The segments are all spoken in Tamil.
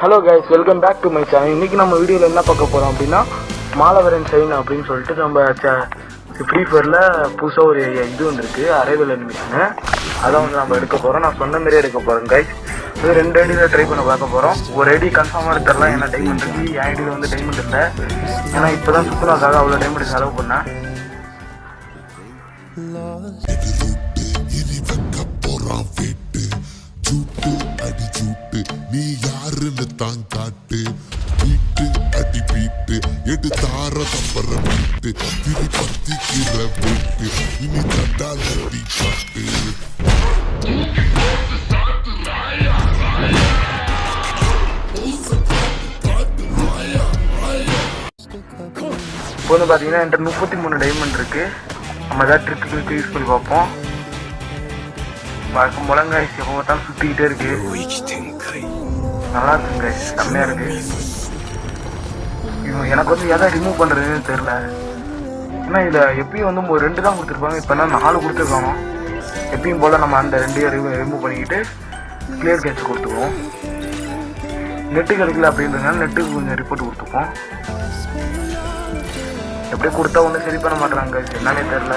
Hello guys, welcome back to my channel. இன்றைக்கி நம்ம வீடியோவில் என்ன பார்க்க போகிறோம் அப்படின்னா, மாலவரன் ஷைன் அப்படின்னு சொல்லிட்டு நம்ம ஃப்ரீ ஃபயரில் புதுசாக ஒரு இது வந்துருக்கு, அரைவல் அனிமேஷனு. அதான் வந்து நம்ம எடுக்க போகிறோம். நான் சொன்ன மாதிரியே எடுக்க போகிறேன் கைஸ். இது 2 ஐடியில் ட்ரை பண்ண பார்க்க போகிறோம். ஒரு ஐடி கன்ஃபார்மாக எடுத்துடலாம், ஏன்னா டைமண்ட் இருக்குது. என் ஐடியில் வந்து டைமண்ட் இல்லை, ஏன்னா இப்போ தான் சுற்றுலாக்காக அவ்வளோ டைமண்ட் செலவு பண்ணேன். நீ யாருன்னு தான் காட்டு, வீட்டு அடி வீட்டு எடு தார தம்பர வீட்டு திரி பத்திக்கிற வீட்டு இனி தட்டா நட்டி காட்டு. இப்போ வந்து பார்த்தீங்கன்னா என்கிட்ட 33 டைமண்ட் இருக்குது. நம்ம ஏதாவது ட்ரிக்கு யூஸ் பண்ணி பார்ப்போம். பார்க்கும் போலங்க எப்போ பார்த்தாலும் சுற்றிக்கிட்டே இருக்கு. நல்லா இருக்குங்க, செம்மையாக இருக்கு. எனக்கு வந்து எதை ரிமூவ் பண்ணுறதுன்னு தெரில. ஏன்னா இதில் எப்பயும் வந்து ஒரு 2 தான் கொடுத்துருப்பாங்க, இப்போ என்ன 4 கொடுத்துருக்காங்க. எப்பயும் போல் நம்ம அந்த 2 ரிமூவ் பண்ணிக்கிட்டு கிளியர் கேட்ச் கொடுத்துக்குவோம். நெட்டு கிடைக்கல அப்படின்றதுனால நெட்டுக்கு கொஞ்சம் ரிப்போர்ட் கொடுத்துப்போம். எப்படியே கொடுத்தா ஒன்றும் சரி பண்ண மாட்டேறாங்க, என்னன்னே தெரில.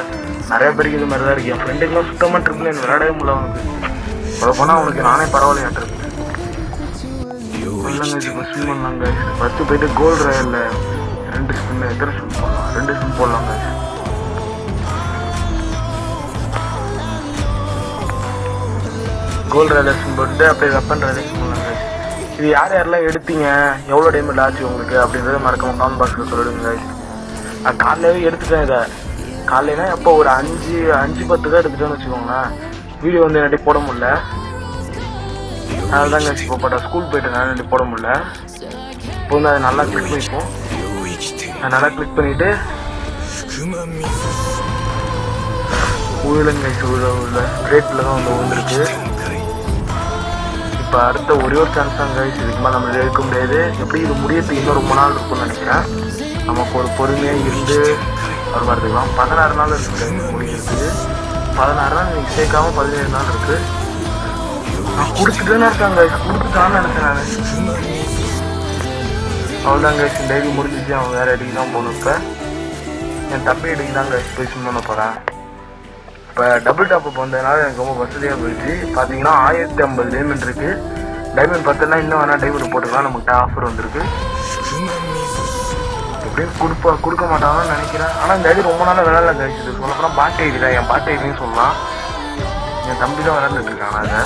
நிறைய பேருக்கு இது மாதிரி தான் இருக்குது. என் ஃப்ரெண்டுக்கெலாம் சுத்தமாக ட்ரிப்பில் எனக்கு விளையாடவே முடியல. அவனுக்கு சொல்ல போனால் அவனுக்கு நானே பரவாயில்லையாட்டிருக்கு. இல்லைங்க, இப்போ ஸ்பின் பண்ணலாங்க. ஃபஸ்ட்டு போயிட்டு கோல்டு ராயலில் 2 ஸ்பின், எத்தனை ஸ்பின் போடலாம்? 2 ஸ்பின் போடலாங்க. கோல்டு ராயலில் ஸ்பின் போட்டு அப்படியே வெப்பன் ராயலில் ஸ்பின் பண்ணலாங்க. இது யார் யாரெல்லாம் எடுத்தீங்க, எவ்வளோ டைமண்ட் ஆச்சு உங்களுக்கு அப்படின்றத மறக்காம கமெண்ட் பாக்ஸில் சொல்லிடுங்க. நான் காலையிலே எடுத்துட்டேன். இதை காலையினா எப்போ ஒரு 5-10 தான் எடுத்துட்டேன்னு வச்சுக்கோங்களேன். வீடியோ வந்து என்னாடி போட முடியல, அதனால தாங்க இப்போ போட்டேன். ஸ்கூல் போயிட்டேன், என்னாடி போட முடியல. இப்போ வந்து அதை நல்லா கிளிக் பண்ணிப்போம். அதை நல்லா கிளிக் பண்ணிவிட்டு ஊழலுங்க உள்ள ரேட்டில் தான் வந்து வந்துருக்கு. இப்போ அடுத்த ஒரே ஒரு சான்ஸ் தான் கைஸ், இதுக்கு மேலே நம்ம எடுக்க முடியாது. எப்படி இது முடியறதுக்கு இன்னும் ரொம்ப நாள் இருக்கும்னு நினைக்கிறேன். நமக்கு ஒரு பொறுமையாக இருந்து ஒரு வரதுக்கலாம். 16 நாள் இருக்குது முடிக்கிறதுக்கு. 16 நாள் நீங்கள் சேர்க்காம 17 நாள் இருக்குது. நான் கொடுத்துட்டேன்னு இருக்காங்க, கொடுத்துட்டான்னு நினைச்சேன் நான். அவ்வளோதாங்க, இந்த ஐடி முடிஞ்சிச்சு. அவன் வேறு ஐடிக்கு தான் போகணும். இப்போ என் தம்பி ஐடிக்கு தான் கைஸ் போய் ஸ்விம் பண்ண போகிறேன். இப்போ டபுள் டாப்அப் வந்ததுனால எனக்கு ரொம்ப வசதியாக போயிடுச்சு. பார்த்தீங்கன்னா 1050 டைமண்ட் இருக்குது. டைமண்ட் 10னா இன்னும் வேணால் டைமண்ட் போட்டுக்கலாம். நம்மகிட்ட ஆஃபர் வந்துருக்கு. எப்படியும் கொடுக்க மாட்டாங்கன்னு நினைக்கிறேன். ஆனால் இந்த ஐடி ரொம்ப நாளாக விளையாடல கழிச்சுது. சொல்லப்போனால் பாட்டு ஐடி தான், என் பாட்டு ஐடின்னு சொல்லலாம். என் தம்பி தான் விளையாண்டுட்டு இருக்காங்க. அதை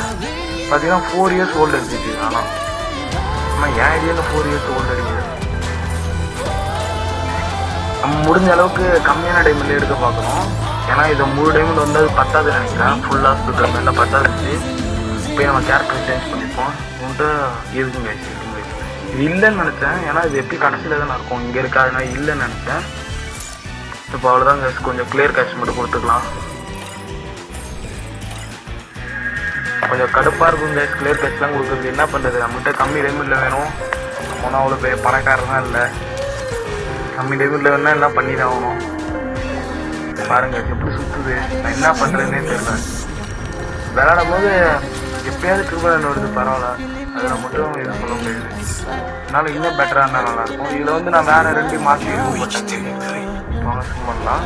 பார்த்தீங்கன்னா 4 இயர்ஸ் ஓல்டு இருந்துச்சு. ஆனால் என் ஐடியாவில் 4 இயர்ஸ் ஓல்டு இருக்குது. நம்ம முடிஞ்ச அளவுக்கு கம்மியான டைமண்ட்ல எடுக்க பார்க்கணும். ஏன்னா இதை முழு டைமண்ட் வந்து அது பத்தாது நினைக்கிறேன். ஃபுல்லாக சுற்றுற மாதிரிலாம் பத்தாதுச்சு. இப்போ நம்ம கேரக்டர் சேஞ்ச் பண்ணிப்போம். உன்ட்டு இருக்குங்க, இது இல்லைன்னு நினச்சேன். ஏன்னா இது எப்படி கடைசியில் தான் இருக்கும், இங்கே இருக்காதுன்னா இல்லைன்னு நினச்சேன். இப்போ அவ்வளோதாங்க, கொஞ்சம் கிளியர் கேட்ச் மட்டும் கொடுத்துக்கலாம். கொஞ்சம் கடுப்பாக இருக்குங்க கிளியர் கேட்ச்லாம் கொடுக்குறது. என்ன பண்ணுறது, நம்மகிட்ட கம்மி டைமில் வேணும். நம்ம அவ்வளோ பெரிய பணக்காரனா இல்லை. கம்மி டைமில் வேணுன்னா எல்லாம் பண்ணி தான் ஆகணும். பாருங்க எப்படி சுற்றுது. நான் என்ன பண்ணுறதுன்னே தெரியல. விளையாடும் போது எப்பயாவது ட்ரிபிள் வருது, பரவாயில்ல. அதில் மட்டும் இது சொல்ல முடியாது. அதனால இன்னும் பெட்டராக இருந்தால் நல்லாயிருக்கும். இதில் வந்து நான் வேறு 2 மாற்றி பண்ணலாம்.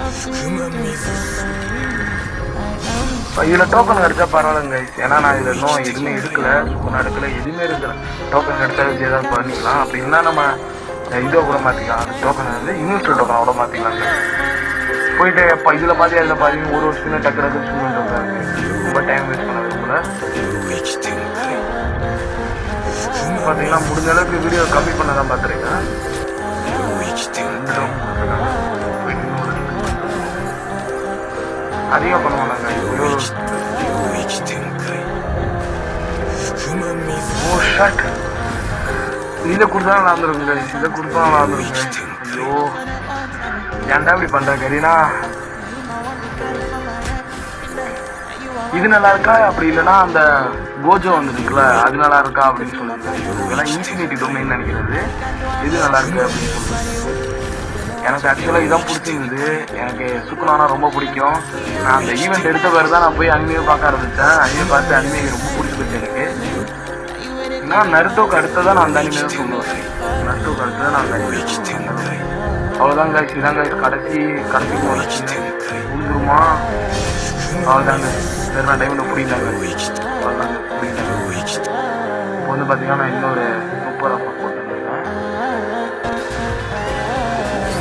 இதில் டோக்கன் கிடைச்சா பரவாயில்லைங்க. ஏன்னா நான் இதில் இன்னும் எதுவுமே எடுக்கலை, சூப்பர் எடுக்கலை, எதுவுமே இருக்கல. டோக்கன் கிடைச்சா வச்சு ஏதாவது பண்ணிக்கலாம். அப்படின்னா நம்ம இதை கூட மாற்றிக்கலாம். அந்த டோக்கன் வந்து இன்வெஸ்டர் டோக்கன் அவ்வளோ மாற்றிக்கலாங்க. போயிட்டு இப்போ இதில் பாதி அதில் பாதி ஒரு வருஷத்துக்கு டக்குறது ஸ்விம் பண்ணுறாங்க. ரொம்ப டைம் வேஸ்ட் பண்ணது கூட. பார்த்தீங்கன்னா முடிஞ்ச அளவுக்கு வீடியோ கம்மி பண்ண தான் பார்த்துருக்கேன். அதிகம் பண்ணுவாங்க. ஓ ஷர்ட் இதை கொடுத்தா நல்லா இருந்திருக்குங்க. இதை கொடுத்தா நல்லா இருந்திருக்குங்க. ஐயோ ஏன்டா இப்படி பண்ணுற கரீனா. இது நல்லா இருக்கா, அப்படி இல்லைன்னா அந்த கோஜோ வந்துருக்குல்ல அது நல்லா இருக்கா அப்படின்னு சொல்லுங்க. இதெல்லாம் இன்ஃபினிட்டி டொமைன் நினைக்கிறது. இது நல்லா இருக்கு அப்படின்னு சொல்லுங்க. எனக்கு ஆக்சுவலாக இதான் பிடிச்சிருந்தது. எனக்கு சுக்குனானா ரொம்ப பிடிக்கும். நான் அந்த ஈவெண்ட் எடுத்த பிறகு தான் நான் போய் அனிமையை பார்க்க ஆரம்பித்தேன். அனிமையை பார்த்து அனிமையை ரொம்ப பிடிச்சிருச்சு எனக்கு. நான் நருட்டோக்கு அடுத்ததான் நான் அந்த அனிமே தான் சொல்லுவேன். நருட்டோக்கு அடுத்ததான் நான் அந்த அனிமே சொல்லுவேன். அவ்வளோதான் guys, இதான் guys கடைசி உழுந்துருமா? அவ்வளோதாங்க. சரி நான் டைமில் புரியுதாங்க. அவ்வளோதாங்க புரியுதாங்க. இப்போ வந்து பார்த்தீங்கன்னா நான் இன்னொரு 30 ஆஃபர் போட்டுருக்கேன்.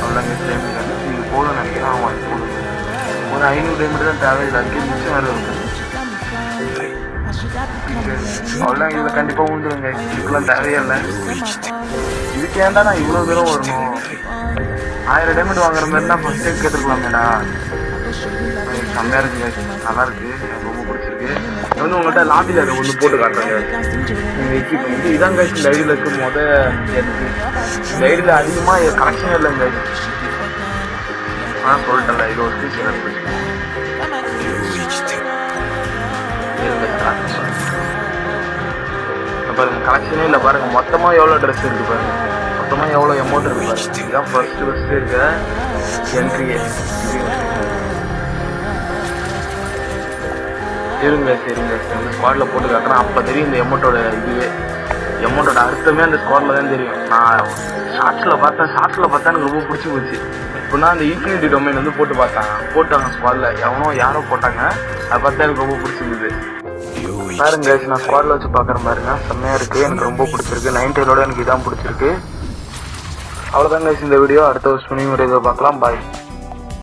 அவ்வளோதாங்க டைமில் இது போதும் நினைக்கிறேன். ஆமாம் இது போதும். ஒரு 500 டைமில் தான் தேவையில்லை. அதுக்கு மிச்சம் வேறு இருக்கும். அவ்வளோதான் இதில் கண்டிப்பாக உழுந்துருங்க. இதுக்கெல்லாம் தேவையே இல்லை. இதுக்கு ஏன்டா நான் இவ்வளோ தூரம் வரணும்? 1000 டைமண்ட் வாங்குற மாதிரி தான் ஃபஸ்ட்டே கேட்டுருக்கலாமேடா. செம்மையாக இருக்குங்க, நல்லா இருக்கு, எனக்கு ரொம்ப பிடிச்சிருக்கு. இது வந்து உங்கள்கிட்ட லாபியில் அதை ஒன்று போட்டு காட்டுறாங்க. இப்போ வந்து இதான் கைஸ் இந்த ஐடியில் இருக்கும் எனக்கு இந்த ஐடியில் அதிகமாக கனெக்ஷன் இல்லைங்க. ஆனால் சொல்லிட்டேன்ல இது ஒரு ஃபீச்சர் பாருங்க, கலெக்ஷனே இல்லை பாருங்க. மொத்தமாக எவ்வளோ ட்ரெஸ் இருக்கு பாருங்க, மொத்தமாக எவ்வளோ அமௌண்ட் இருக்கு பாருங்க. இதுதான் ஃபர்ஸ்ட் இருக்க என்ட்ரியே. சரிங்க சரிங்க அந்த ஸ்குவாடில் போட்டு காட்டுறேன். அப்போ தெரியும் இந்த எமௌண்ட்டோட இதுவே, எமௌண்ட்டோட அர்த்தமே அந்த ஸ்குவாடில் தான் தெரியும். நான் ஷார்ட்ஸில் பார்த்தா எனக்கு ரொம்ப பிடிச்சி போச்சு. இப்போனா அந்த ஈக்விலிட்டி டொமைன் வந்து போட்டாங்க ஸ்குவாடில், யாரோ போட்டாங்க. அதை பார்த்தா எனக்கு ரொம்ப பிடிச்சிருக்குது. பாருங்க நான் ஸ்குவாடில் வச்சு பார்க்குற பாருங்க, செம்மையாக இருக்குது, எனக்கு ரொம்ப பிடிச்சிருக்கு. 90 எனக்கு இதான் பிடிச்சிருக்கு. அவ்வளோதாங்க இந்த வீடியோ. அடுத்த ஒரு ஸ்விமிங் வீடியோ பார்க்கலாம். பாய்.